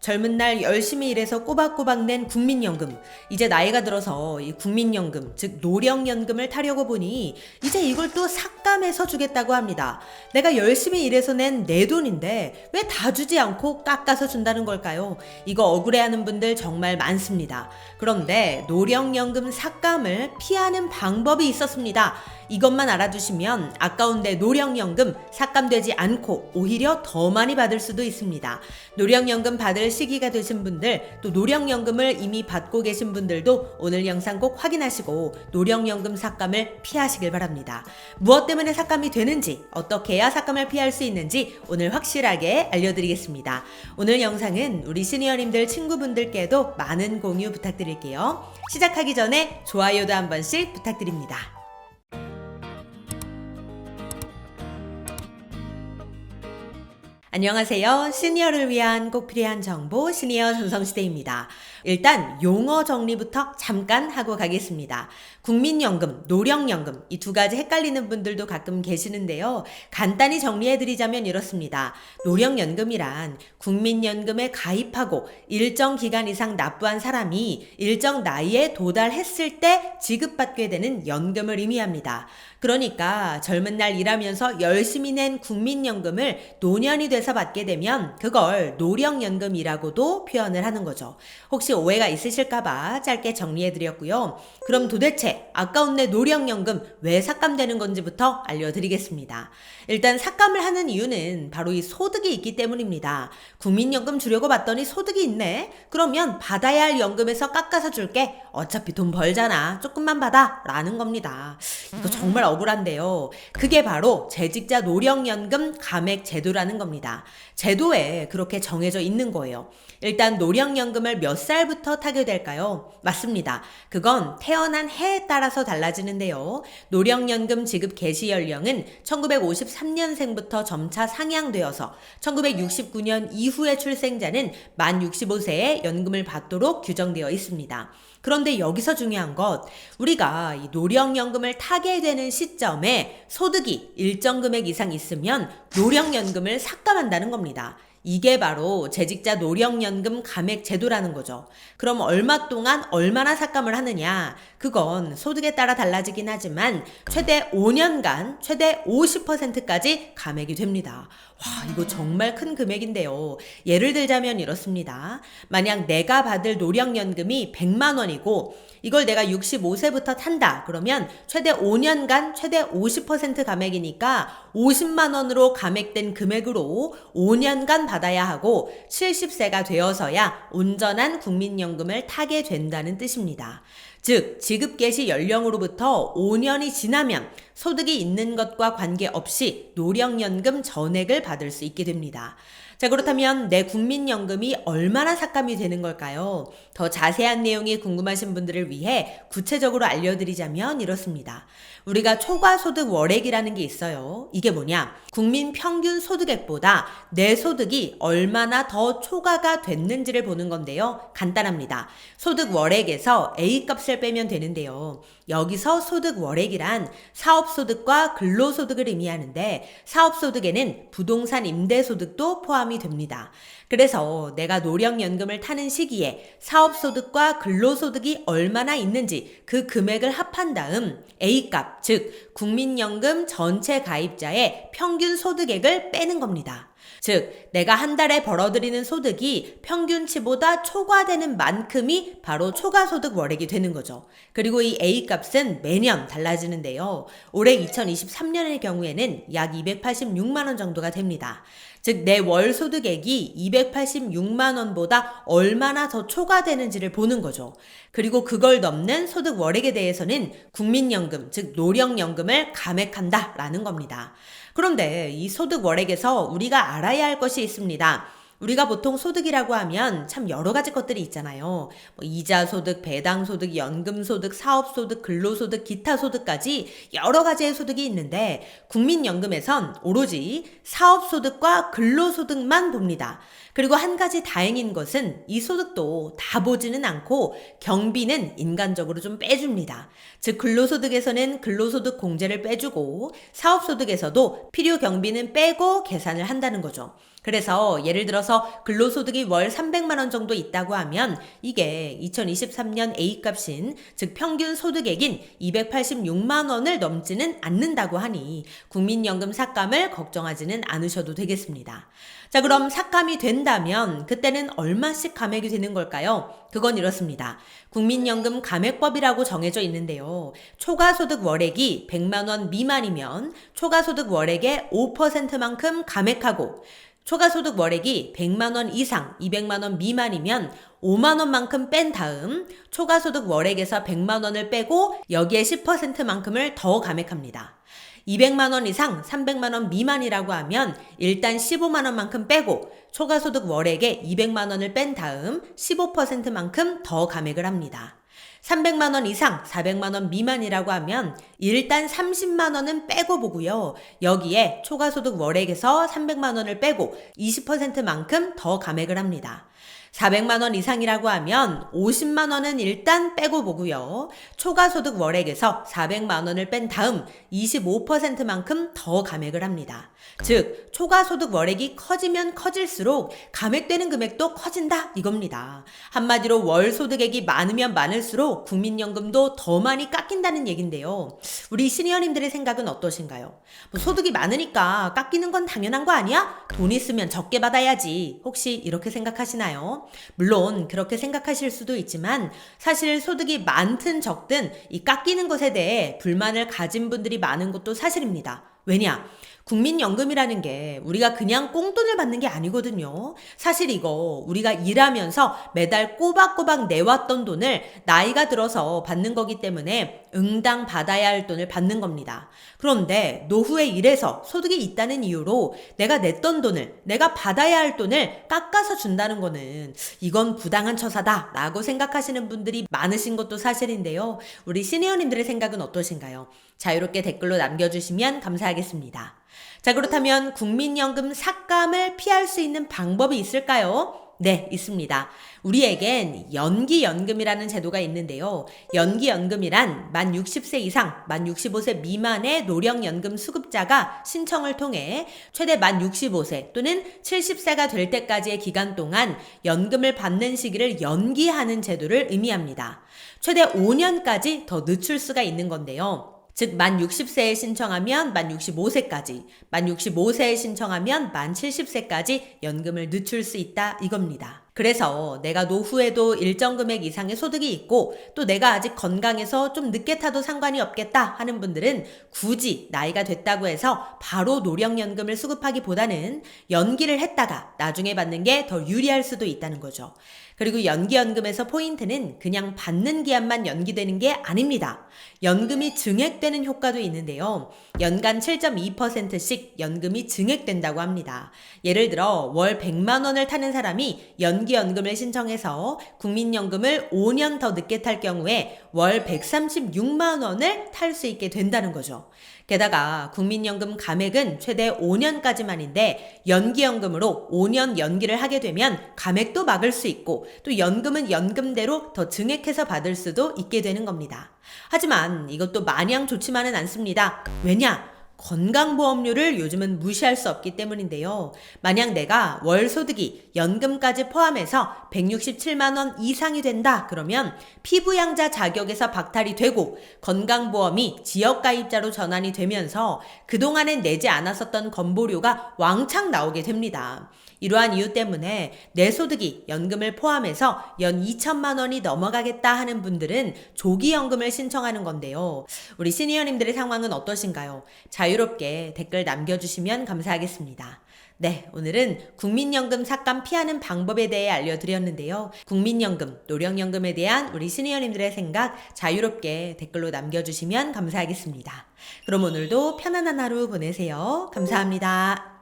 젊은 날 열심히 일해서 꼬박꼬박 낸 국민연금. 이제 나이가 들어서 이 국민연금, 즉 노령연금을 타려고 보니 이제 이걸 또 삭감해서 주겠다고 합니다. 내가 열심히 일해서 낸 내 돈인데 왜 다 주지 않고 깎아서 준다는 걸까요? 이거 억울해하는 분들 정말 많습니다. 그런데 노령연금 삭감을 피하는 방법이 있었습니다. 이것만 알아두시면 아까운데 노령연금 삭감되지 않고 오히려 더 많이 받을 수도 있습니다. 노령연금 받을 시기가 되신 분들, 또 노령연금을 이미 받고 계신 분들도 오늘 영상 꼭 확인하시고 노령연금 삭감을 피하시길 바랍니다. 무엇 때문에 삭감이 되는지, 어떻게 해야 삭감을 피할 수 있는지 오늘 확실하게 알려드리겠습니다. 오늘 영상은 우리 시니어님들 친구분들께도 많은 공유 부탁드릴게요. 시작하기 전에 좋아요도 한 번씩 부탁드립니다. 안녕하세요. 시니어를 위한 꼭 필요한 정보 시니어 전성시대입니다. 일단 용어 정리부터 잠깐 하고 가겠습니다. 국민연금, 노령연금 이 두 가지 헷갈리는 분들도 가끔 계시는데요. 간단히 정리해드리자면 이렇습니다. 노령연금이란 국민연금에 가입하고 일정 기간 이상 납부한 사람이 일정 나이에 도달했을 때 지급받게 되는 연금을 의미합니다. 그러니까 젊은 날 일하면서 열심히 낸 국민연금을 노년이 돼서 받게 되면 그걸 노령연금이라고도 표현을 하는 거죠. 혹시 오해가 있으실까봐 짧게 정리해드렸고요. 그럼 도대체 아까운 내 노령연금 왜 삭감되는 건지부터 알려드리겠습니다. 일단 삭감을 하는 이유는 바로 이 소득이 있기 때문입니다. 국민연금 주려고 받더니 소득이 있네? 그러면 받아야 할 연금에서 깎아서 줄게. 어차피 돈 벌잖아. 조금만 받아. 라는 겁니다. 이거 정말 억울한데요. 그게 바로 재직자 노령연금 감액 제도라는 겁니다. 제도에 그렇게 정해져 있는 거예요. 일단 노령연금을 몇 살부터 타게 될까요? 맞습니다. 그건 태어난 해에 따라서 달라지는데요. 노령연금 지급 개시 연령은 1953년생부터 점차 상향되어서 1969년 이후의 출생자는 만 65세에 연금을 받도록 규정되어 있습니다. 그런데 여기서 중요한 것, 우리가 이 노령연금을 타게 되는 시점에 소득이 일정 금액 이상 있으면 노령연금을 삭감한다는 겁니다. 이게 바로 재직자 노령연금 감액 제도라는 거죠. 그럼 얼마 동안 얼마나 삭감을 하느냐? 그건 소득에 따라 달라지긴 하지만 최대 5년간 최대 50%까지 감액이 됩니다. 와, 이거 정말 큰 금액인데요. 예를 들자면 이렇습니다. 만약 내가 받을 노령연금이 100만 원이고 이걸 내가 65세부터 탄다. 그러면 최대 5년간 최대 50% 감액이니까 50만 원으로 감액된 금액으로 5년간 받아야 하고 70세가 되어서야 온전한 국민연금을 타게 된다는 뜻입니다. 즉, 지급 개시 연령으로부터 5년이 지나면 소득이 있는 것과 관계없이 노령연금 전액을 받을 수 있게 됩니다. 자, 그렇다면 내 국민연금이 얼마나 삭감이 되는 걸까요? 더 자세한 내용이 궁금하신 분들을 위해 구체적으로 알려드리자면 이렇습니다. 우리가 초과소득 월액이라는 게 있어요. 이게 뭐냐? 국민 평균 소득액보다 내 소득이 얼마나 더 초과가 됐는지를 보는 건데요. 간단합니다. 소득 월액에서 A값을 빼면 되는데요. 여기서 소득 월액이란 사업소득과 근로소득을 의미하는데 사업소득에는 부동산 임대소득도 포함이 됩니다. 그래서 내가 노령연금을 타는 시기에 사업소득과 근로소득이 얼마나 있는지 그 금액을 합한 다음 A값, 즉 국민연금 전체 가입자의 평균 소득액을 빼는 겁니다. 즉, 내가 한 달에 벌어들이는 소득이 평균치보다 초과되는 만큼이 바로 초과소득 월액이 되는 거죠. 그리고 이 A값은 매년 달라지는데요. 올해 2023년의 경우에는 약 286만 원 정도가 됩니다. 즉, 내 월 소득액이 286만 원보다 얼마나 더 초과되는지를 보는 거죠. 그리고 그걸 넘는 소득 월액에 대해서는 국민연금, 즉 노령연금을 감액한다라는 겁니다. 그런데 이 소득 월액에서 우리가 알아야 할 것이 있습니다. 우리가 보통 소득이라고 하면 참 여러 가지 것들이 있잖아요. 이자 소득, 배당 소득, 연금 소득, 사업 소득, 근로 소득, 기타 소득까지 여러 가지의 소득이 있는데 국민연금에선 오로지 사업 소득과 근로 소득만 봅니다. 그리고 한 가지 다행인 것은 이 소득도 다 보지는 않고 경비는 인간적으로 좀 빼줍니다. 즉 근로소득에서는 근로소득 공제를 빼주고 사업소득에서도 필요 경비는 빼고 계산을 한다는 거죠. 그래서 예를 들어서 근로소득이 월 300만 원 정도 있다고 하면 이게 2023년 A값인 즉 평균 소득액인 286만 원을 넘지는 않는다고 하니 국민연금 삭감을 걱정하지는 않으셔도 되겠습니다. 자, 그럼 삭감이 된다면 그때는 얼마씩 감액이 되는 걸까요? 그건 이렇습니다. 국민연금 감액법이라고 정해져 있는데요. 초과소득 월액이 100만 원 미만이면 초과소득 월액의 5%만큼 감액하고 초과소득 월액이 100만 원 이상 200만 원 미만이면 5만 원만큼 뺀 다음 초과소득 월액에서 100만 원을 빼고 여기에 10%만큼을 더 감액합니다. 200만 원 이상 300만 원 미만이라고 하면 일단 15만 원만큼 빼고 초과소득 월액에 200만 원을 뺀 다음 15%만큼 더 감액을 합니다. 300만 원 이상 400만 원 미만이라고 하면 일단 30만 원은 빼고 보고요. 여기에 초과소득 월액에서 300만 원을 빼고 20%만큼 더 감액을 합니다. 400만 원 이상이라고 하면 50만 원은 일단 빼고 보고요. 초과소득 월액에서 400만 원을 뺀 다음 25%만큼 더 감액을 합니다. 즉 초과소득 월액이 커지면 커질수록 감액되는 금액도 커진다 이겁니다. 한마디로 월 소득액이 많으면 많을수록 국민연금도 더 많이 깎인다는 얘긴데요. 우리 시니어님들의 생각은 어떠신가요? 소득이 많으니까 깎이는 건 당연한 거 아니야? 돈 있으면 적게 받아야지. 혹시 이렇게 생각하시나요? 물론 그렇게 생각하실 수도 있지만 사실 소득이 많든 적든 이 깎이는 것에 대해 불만을 가진 분들이 많은 것도 사실입니다. 왜냐? 국민연금이라는 게 우리가 그냥 꽁돈을 받는 게 아니거든요. 사실 이거 우리가 일하면서 매달 꼬박꼬박 내왔던 돈을 나이가 들어서 받는 거기 때문에 응당 받아야 할 돈을 받는 겁니다. 그런데 노후에 일해서 소득이 있다는 이유로 내가 냈던 돈을, 내가 받아야 할 돈을 깎아서 준다는 거는 이건 부당한 처사다 라고 생각하시는 분들이 많으신 것도 사실인데요. 우리 시니어님들의 생각은 어떠신가요? 자유롭게 댓글로 남겨주시면 감사하겠습니다. 자, 그렇다면 국민연금 삭감을 피할 수 있는 방법이 있을까요? 네, 있습니다. 우리에겐 연기연금이라는 제도가 있는데요. 연기연금이란 만 60세 이상, 만 65세 미만의 노령연금 수급자가 신청을 통해 최대 만 65세 또는 70세가 될 때까지의 기간 동안 연금을 받는 시기를 연기하는 제도를 의미합니다. 최대 5년까지 더 늦출 수가 있는 건데요. 즉 만 60세에 신청하면 만 65세까지, 만 65세에 신청하면 만 70세까지 연금을 늦출 수 있다 이겁니다. 그래서 내가 노후에도 일정 금액 이상의 소득이 있고 또 내가 아직 건강해서 좀 늦게 타도 상관이 없겠다 하는 분들은 굳이 나이가 됐다고 해서 바로 노령연금을 수급하기보다는 연기를 했다가 나중에 받는 게 더 유리할 수도 있다는 거죠. 그리고 연기연금에서 포인트는 그냥 받는 기한만 연기되는 게 아닙니다. 연금이 증액되는 효과도 있는데요. 연간 7.2%씩 연금이 증액된다고 합니다. 예를 들어 월 100만 원을 타는 사람이 연기연금을 신청해서 국민연금을 5년 더 늦게 탈 경우에 월 136만 원을 탈 수 있게 된다는 거죠. 게다가 국민연금 감액은 최대 5년까지만인데 연기연금으로 5년 연기를 하게 되면 감액도 막을 수 있고 또 연금은 연금대로 더 증액해서 받을 수도 있게 되는 겁니다. 하지만 이것도 마냥 좋지만은 않습니다. 왜냐? 건강보험료를 요즘은 무시할 수 없기 때문인데요. 만약 내가 월 소득이 연금까지 포함해서 167만 원 이상이 된다 그러면 피부양자 자격에서 박탈이 되고 건강보험이 지역가입자로 전환이 되면서 그동안엔 내지 않았었던 건보료가 왕창 나오게 됩니다. 이러한 이유 때문에 내 소득이 연금을 포함해서 연 2천만 원이 넘어가겠다 하는 분들은 조기연금을 신청하는 건데요. 우리 시니어님들의 상황은 어떠신가요? 자유롭게 댓글 남겨주시면 감사하겠습니다. 네, 오늘은 국민연금 삭감 피하는 방법에 대해 알려드렸는데요. 국민연금, 노령연금에 대한 우리 시니어님들의 생각 자유롭게 댓글로 남겨주시면 감사하겠습니다. 그럼 오늘도 편안한 하루 보내세요. 감사합니다.